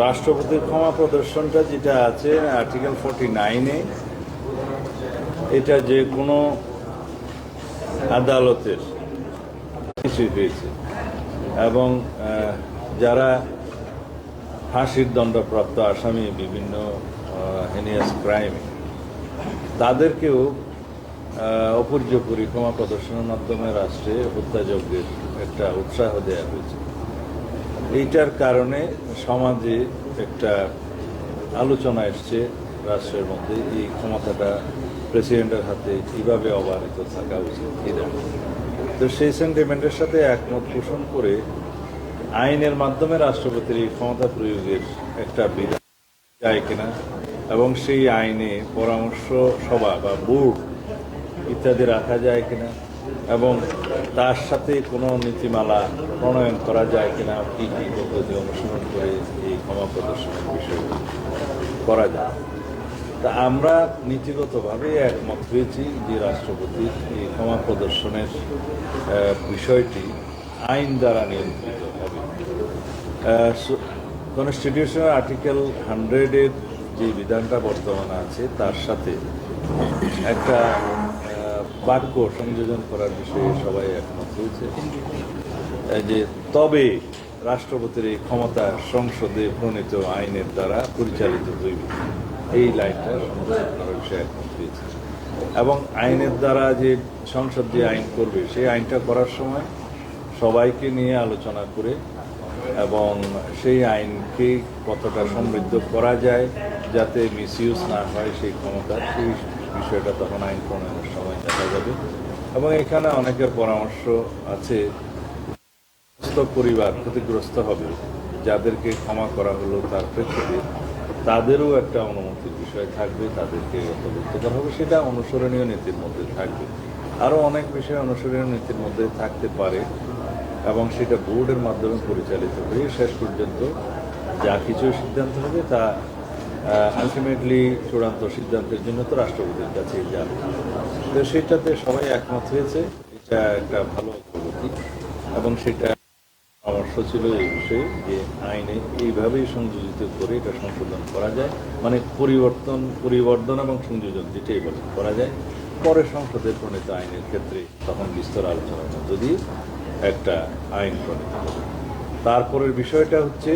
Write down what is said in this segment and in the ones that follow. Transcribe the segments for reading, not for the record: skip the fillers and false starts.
রাষ্ট্রপতির ক্ষমা প্রদর্শনটা যেটা আছে আর্টিকেল 49-এ, এটা যে কোনো আদালতের কিছু হয়েছে এবং যারা ফাঁসির দণ্ডপ্রাপ্ত আসামি বিভিন্ন হেনিয়াস ক্রাইমে তাদেরকেও অপর্যপরি ক্ষমা প্রদর্শনের মাধ্যমে রাষ্ট্রে হত্যাযজ্ঞের একটা উৎসাহ দেওয়া হয়েছে। এইটার কারণে সমাজে একটা আলোচনা এসছে রাষ্ট্রের মধ্যে এই ক্ষমতাটা প্রেসিডেন্টের হাতে কীভাবে অবারিত থাকা উচিত কিনা। তো সেই সেন্টিমেন্টের সাথে একমত পোষণ করে আইনের মাধ্যমে রাষ্ট্রপতির এই ক্ষমতা প্রয়োগের একটা বিধান যায় কিনা এবং সেই আইনে পরামর্শ সভা বা বোর্ড ইত্যাদি রাখা যায় কিনা এবং তার সাথে কোনো নীতিমালা প্রণয়ন করা যায় কিনা, কী কী পদ্ধতি অনুসরণ করে এই ক্ষমা প্রদর্শনের বিষয়টি করা যায়। তা আমরা নীতিগতভাবে একমত হয়েছি যে রাষ্ট্রপতির এই ক্ষমা প্রদর্শনের বিষয়টি আইন দ্বারা নিয়ন্ত্রিত হবে। কনস্টিটিউশনাল আর্টিকেল 100-এর যে বিধানটা বর্তমানে আছে তার সাথে একটা বাক্য সংযোজন করার বিষয়ে সবাই একমত হয়েছে যে তবে রাষ্ট্রপতির এই ক্ষমতা সংসদে প্রণীত আইনের দ্বারা পরিচালিত হইবে, এই লাইনটা সংযোজন করার বিষয়ে একমত হয়েছে। এবং আইনের দ্বারা যে সংসদ যে আইন করবে সেই আইনটা করার সময় সবাইকে নিয়ে আলোচনা করে এবং সেই আইনকে কতটা সমৃদ্ধ করা যায় যাতে মিসইউজ না হয় সেই ক্ষমতা, সেই বিষয়টা তখন আইন প্রণয়নের সময় দেখা যাবে। এবং এখানে অনেকের পরামর্শ আছে, পরিবার ক্ষতিগ্রস্ত হবে যাদেরকে ক্ষমা করা হলো তার প্রেক্ষিতে তাদেরও একটা অনুমতির বিষয় থাকবে, তাদেরকে অন্তর্ভুক্ত করা হবে, সেটা অনুসরণীয় নীতির মধ্যে থাকবে। আরও অনেক বিষয় অনুসরণীয় নীতির মধ্যে থাকতে পারে এবং সেটা বোর্ডের মাধ্যমে পরিচালিত হয়ে শেষ পর্যন্ত যা কিছু সিদ্ধান্ত হবে তা আলটিমেটলি চূড়ান্ত সিদ্ধান্তের জন্য তো রাষ্ট্রপতির কাছেই যাবে। তো সেটাতে সবাই একমত হয়েছে, এটা একটা ভালো অগ্রগতি এবং সেটা পরামর্শ ছিল এই বিষয়ে যে আইনে এইভাবেই সংযোজিত করে এটা সংশোধন করা যায়, মানে পরিবর্তন এবং সংযোজন যেটাই বলে করা যায়। পরে সংসদের প্রণীত আইনের ক্ষেত্রে তখন বিস্তর আলোচনার মধ্য দিয়ে একটা আইন প্রণীত হবে। তারপরের বিষয়টা হচ্ছে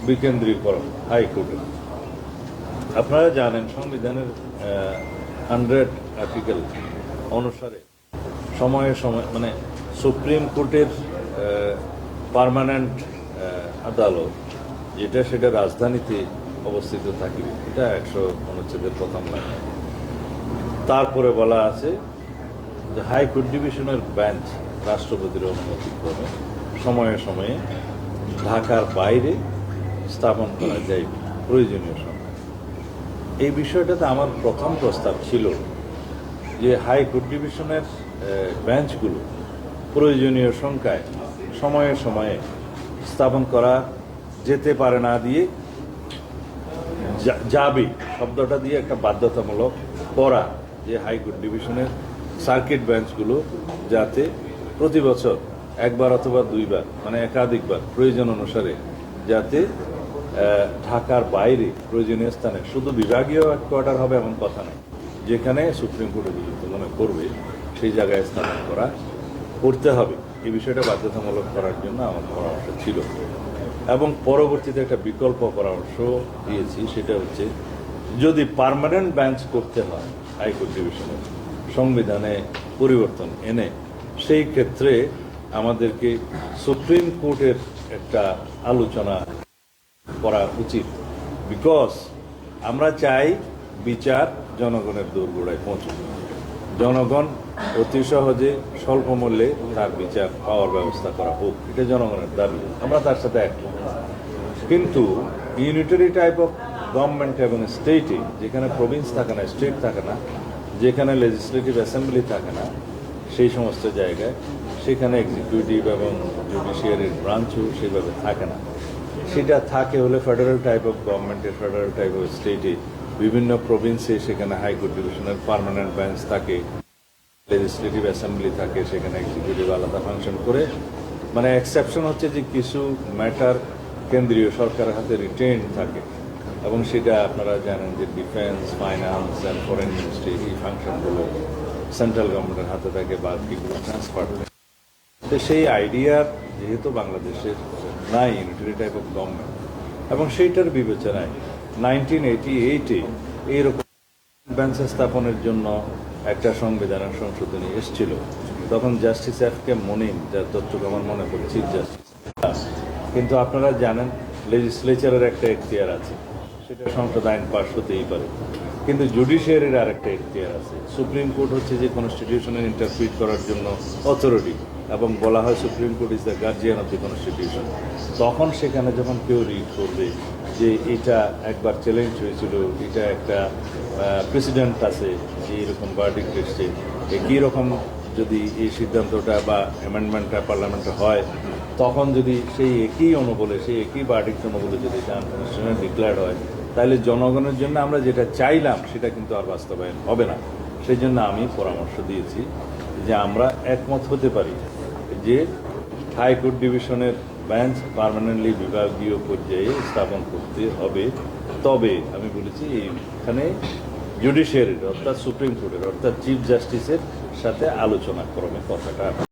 বিকেন্দ্রীকরণ হাইকোর্টের। আপনারা জানেন সংবিধানের 100 আর্টিকেল অনুসারে সময়ে মানে সুপ্রিম কোর্টের পার্মানেন্ট আদালত যেটা সেটা রাজধানীতে অবস্থিত থাকবে, এটা 100 অনুচ্ছেদের প্রথম লাইন। তারপরে বলা আছে যে হাইকোর্ট ডিভিশনের বেঞ্চ রাষ্ট্রপতির অনুমতিক্রমে সময়ে সময়ে ঢাকার বাইরে স্থাপন করা যাইবে প্রয়োজনীয় সময়। এই বিষয়টাতে আমার প্রথম প্রস্তাব ছিল যে হাইকোর্ট ডিভিশনের বেঞ্চগুলো প্রয়োজনীয় সংখ্যায় সময়ে সময়ে স্থাপন করা যেতে পারে না দিয়ে যাবে শব্দটা দিয়ে একটা বাধ্যতামূলক করা, যে হাইকোর্ট ডিভিশনের সার্কিট বেঞ্চগুলো যাতে প্রতি বছর একবার অথবা দুইবার মানে একাধিকবার প্রয়োজন অনুসারে যাতে ঢাকার বাইরে প্রয়োজনীয় স্থানে, শুধু বিভাগীয় হেডকোয়ার্টার হবে এমন কথা নেই, যেখানে সুপ্রিম কোর্ট উপযুক্ত মনে করবে সেই জায়গায় স্থাপন করতে হবে। এই বিষয়টা বাধ্যতামূলক করার জন্য আমার পরামর্শ ছিল এবং পরবর্তীতে একটা বিকল্প পরামর্শ দিয়েছি, সেটা হচ্ছে যদি পার্মানেন্ট বেঞ্চ করতে হয় হাইকোর্ট ডিভিশনের সংবিধানে পরিবর্তন এনে, সেই ক্ষেত্রে আমাদেরকে সুপ্রিম কোর্টের একটা আলোচনা করা উচিত। বিকজ আমরা চাই বিচার জনগণের দোরগোড়ায় পৌঁছবে, জনগণ অতি সহজে স্বল্প মূল্যে তার বিচার পাওয়ার ব্যবস্থা করা হোক, এটা জনগণের দাবি, আমরা তার সাথে একমত। কিন্তু ইউনিটারি টাইপ অফ গভর্নমেন্ট এবং স্টেটে, যেখানে প্রভিন্স থাকে না, স্টেট থাকে না, যেখানে লেজিসলেটিভ অ্যাসেম্বলি থাকে না, সেই সমস্ত জায়গায় সেখানে এক্সিকিউটিভ এবং জুডিশিয়ারির ব্রাঞ্চও সেভাবে থাকে না। সেটা থাকে হলে ফেডারেল টাইপ অফ গভর্নমেন্টের, ফেডারেল টাইপ অফ স্টেটে বিভিন্ন প্রভিন্সে সেখানে হাইকোর্ট ডিভিশনের পার্মানেন্ট বেঞ্চ থাকে, লেজিসলেটিভ অ্যাসেম্বলি থাকে, সেখানে এক্সিকিউটিভ আলাদা ফাংশন করে। মানে এক্সেপশন হচ্ছে যে কিছু ম্যাটার কেন্দ্রীয় সরকারের হাতে রিটেইন থাকে এবং সেটা আপনারা জানেন যে defence, finance and foreign ministry এই ফাংশনগুলো সেন্ট্রাল গভর্নমেন্টের হাতে থাকে বা কিংবা ট্রান্সফার থাকে। তো সেই আইডিয়া যেহেতু বাংলাদেশের নাই ইউনিটারি টাইপ অফ গভর্নমেন্ট এবং সেইটার বিবেচনায় 1988-এ এইরকম বেঞ্চ স্থাপনের জন্য একটা সংবিধানের সংশোধনী এসেছিল। তখন জাস্টিস এফ কে মনিন, যার তথ্যকে আমার মনে পড়ে চিফ জাস্টিস। কিন্তু আপনারা জানেন লেজিসলেচারের একটা এখতিয়ার আছে, সেটা সংসদ আইন পাশ হতেই পারে, কিন্তু জুডিশিয়ারির আরেকটা এখতিয়ার আছে। সুপ্রিম কোর্ট হচ্ছে যে কনস্টিটিউশনের ইন্টারপ্রিট করার জন্য অথরিটি, এবং বলা হয় supreme court is the guardian of the constitution. তখন সেখানে যখন কেউ রিড করবে যে এটা একবার চ্যালেঞ্জ হয়েছিল, এটা একটা প্রেসিডেন্ট আছে যে এরকম ভার্ডিক্ট এসছে, একই রকম যদি এই সিদ্ধান্তটা বা অ্যামেন্ডমেন্টটা পার্লামেন্টে হয়, তখন যদি সেই একই অনুবলে, সেই একই ভার্ডিক্ট অনুবলে যদি এটা আনকনস্টিটিউশনাল ডিক্লেয়ার হয়, তাহলে জনগণের জন্য আমরা যেটা চাইলাম সেটা কিন্তু আর বাস্তবায়ন হবে না। সেই জন্য আমি পরামর্শ দিয়েছি যে আমরা একমত হতে পারি যে হাইকোর্ট ডিভিশনের বেঞ্চ পার্মানেন্টলি বিভাগীয় পর্যায়ে স্থাপন করতে হবে। তবে আমি বলেছি এইখানে জুডিশিয়ারির অর্থাৎ সুপ্রিম কোর্টের অর্থাৎ চিফ জাস্টিসের সাথে আলোচনা ক্রমে কথাটা